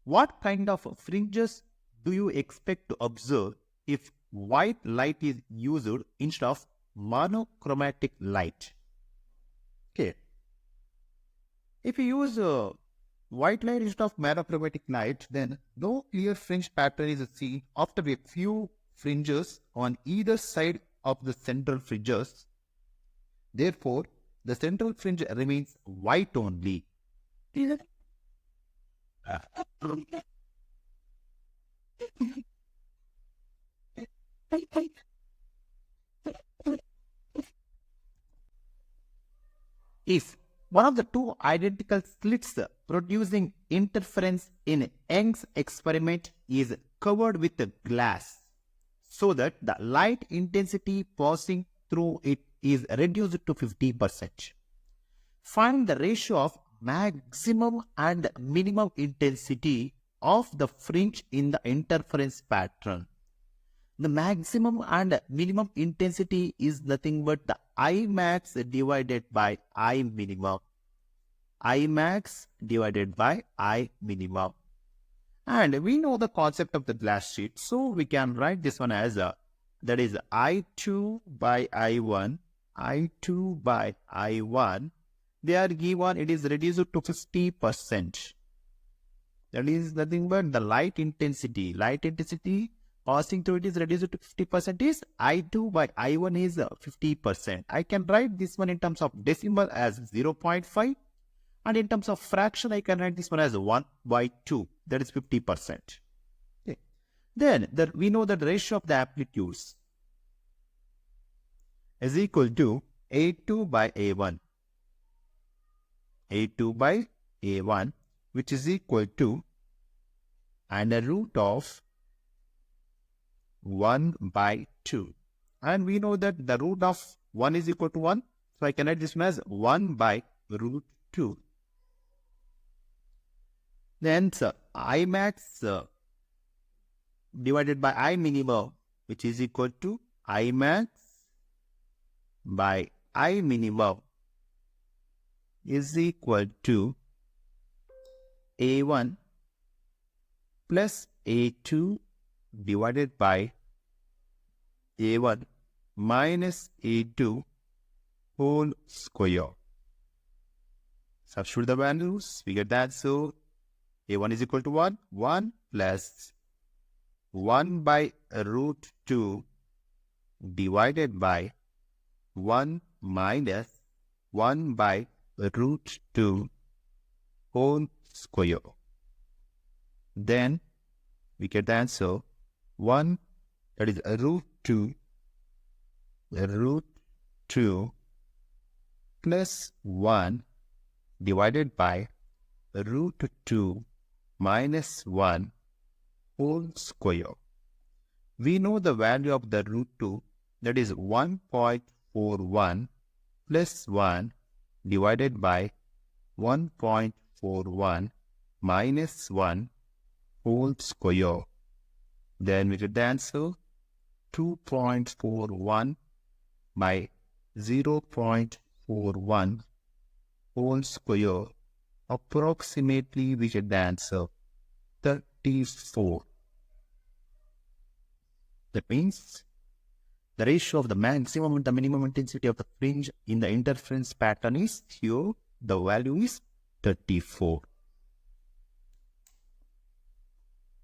What kind of fringes do you expect to observe if white light is used instead of monochromatic light? Okay. If you use white light instead of monochromatic light, then no clear fringe pattern is seen after a few fringes on either side of the central fringes. Therefore, the central fringe remains white only. If one of the two identical slits producing interference in Young's experiment is covered with glass, so that the light intensity passing through it is reduced to 50%. Find the ratio of maximum and minimum intensity of the fringe in the interference pattern. The maximum and minimum intensity is nothing but the I max divided by I minimum. I max divided by I minimum. And we know the concept of the glass sheet, so we can write this one as that is I2 by I1, I2 by I1. They are given, it is reduced to 50%. That is nothing but the light intensity. Light intensity passing through it is reduced to 50% is I2 by I1 is 50%. I can write this one in terms of decimal as 0.5. And in terms of fraction, I can write this one as 1 by 2. That is 50%. Okay. Then we know that the ratio of the amplitudes is equal to A2 by A1. A2 by A1, which is equal to under root of 1 by 2. And we know that the root of 1 is equal to 1. So I can write this one as 1 by root 2. Then I max divided by I minimum, which is equal to I max by I minimum is equal to A1 plus A2 divided by A1 minus A2 whole square. Substitute the values, we get that. So A1 is equal to 1, 1 plus 1 by root 2 divided by 1 minus 1 by root 2 whole square. Then we get the answer 1, that is root 2 plus 1 divided by root 2 minus 1 whole square. We know the value of the root 2, that is 1.41 plus 1 divided by 1.41 minus 1 whole square. Then we get the answer 2.41 by 0.41 whole square. Approximately we get the answer 34. That means the ratio of the maximum and the minimum intensity of the fringe in the interference pattern is here. The value is 34.